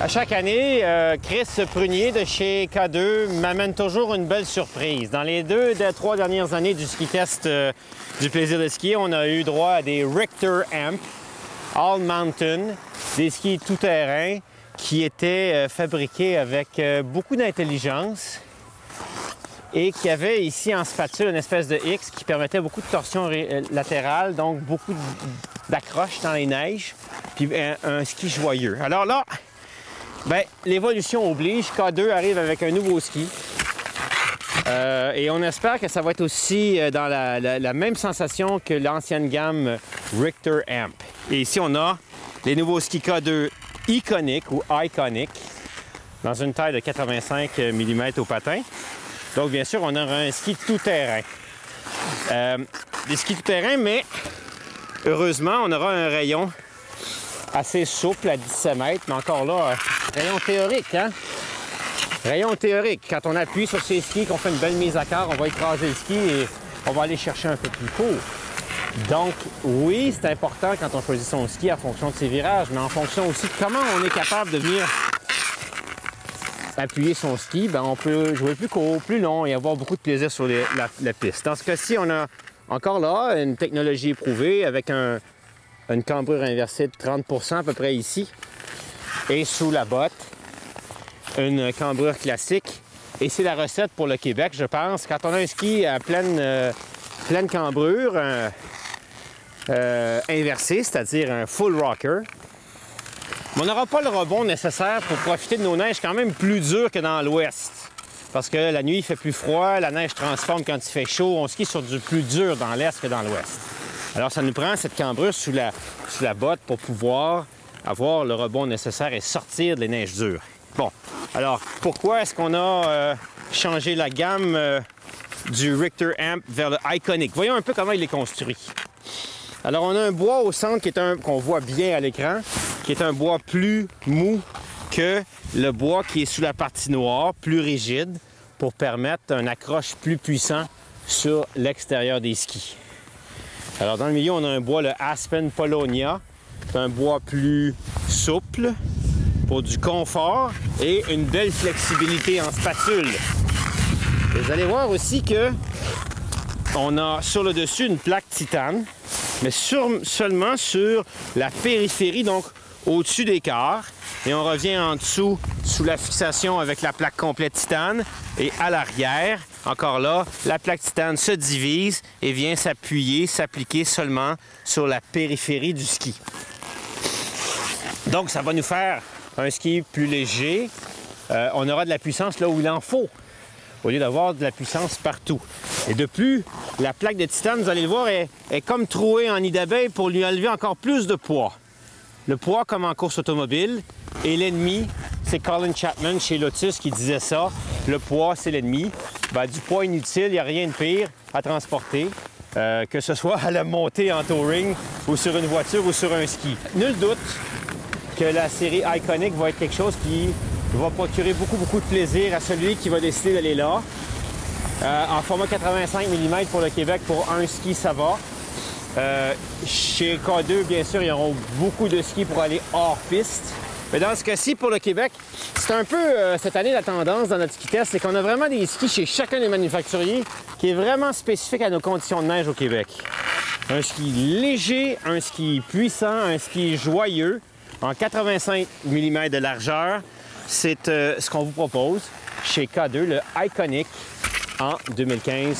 À chaque année, Chris Prunier de chez K2 m'amène toujours une belle surprise. Dans les 3 dernières années du ski test du plaisir de skier, on a eu droit à des Richter Amp All Mountain, des skis tout-terrain qui étaient fabriqués avec beaucoup d'intelligence et qui avaient ici en spatule une espèce de X qui permettait beaucoup de torsion latérale, donc beaucoup d'accroche dans les neiges, puis un ski joyeux. Alors là, bien, l'évolution oblige. K2 arrive avec un nouveau ski. Et on espère que ça va être aussi dans la même sensation que l'ancienne gamme Richter Amp. Et ici, on a les nouveaux skis K2 Iconic ou Iconic dans une taille de 85 mm au patin. Donc, bien sûr, on aura un ski tout-terrain. Des skis tout-terrain, mais heureusement, on aura un rayon assez souple à 17 mètres, mais encore là, rayon théorique, hein? Rayon théorique. Quand on appuie sur ces skis, qu'on fait une belle mise à quart, on va écraser le ski et on va aller chercher un peu plus court. Donc, oui, c'est important quand on choisit son ski en fonction de ses virages, mais en fonction aussi de comment on est capable de venir appuyer son ski, bien, on peut jouer plus court, plus long et avoir beaucoup de plaisir sur la piste. Dans ce cas-ci, on a encore là une technologie éprouvée avec une cambrure inversée de 30 % à peu près ici. Et sous la botte, une cambrure classique. Et c'est la recette pour le Québec, je pense. Quand on a un ski à pleine cambrure inversée, c'est-à-dire un full rocker, mais on n'aura pas le rebond nécessaire pour profiter de nos neiges quand même plus dures que dans l'ouest. Parce que la nuit, il fait plus froid, la neige transforme quand il fait chaud. On skie sur du plus dur dans l'est que dans l'ouest. Alors, ça nous prend cette cambrure sous la botte pour pouvoir avoir le rebond nécessaire et sortir des neiges dures. Bon, alors, pourquoi est-ce qu'on a changé la gamme du Richter Amp vers le Iconic? Voyons un peu comment il est construit. Alors, on a un bois au centre qu'on voit bien à l'écran, qui est un bois plus mou que le bois qui est sous la partie noire, plus rigide, pour permettre un accroche plus puissant sur l'extérieur des skis. Alors, dans le milieu, on a un bois, le Aspen Polonia. C'est un bois plus souple pour du confort et une belle flexibilité en spatule. Et vous allez voir aussi que on a sur le dessus une plaque titane, mais seulement sur la périphérie, donc au-dessus des quarts. Et on revient en dessous sous la fixation avec la plaque complète titane. Et à l'arrière, encore là, la plaque titane se divise et vient s'appliquer seulement sur la périphérie du ski. Donc, ça va nous faire un ski plus léger. On aura de la puissance là où il en faut, au lieu d'avoir de la puissance partout. Et de plus, la plaque de titane, vous allez le voir, est comme trouée en nid d'abeille pour lui enlever encore plus de poids. Le poids comme en course automobile, et l'ennemi, c'est Colin Chapman chez Lotus qui disait ça, le poids, c'est l'ennemi. Ben, du poids inutile, il n'y a rien de pire à transporter, que ce soit à la montée en touring, ou sur une voiture, ou sur un ski. Nul doute que la série Iconic va être quelque chose qui va procurer beaucoup de plaisir à celui qui va décider d'aller là. En format 85 mm pour le Québec, pour un ski, ça va. Chez K2, bien sûr, ils auront beaucoup de skis pour aller hors piste. Mais dans ce cas-ci, pour le Québec, c'est un peu cette année la tendance dans notre ski test, c'est qu'on a vraiment des skis chez chacun des manufacturiers qui est vraiment spécifique à nos conditions de neige au Québec. Un ski léger, un ski puissant, un ski joyeux, en 85 mm de largeur. C'est ce qu'on vous propose chez K2, le Iconic en 2015-2016.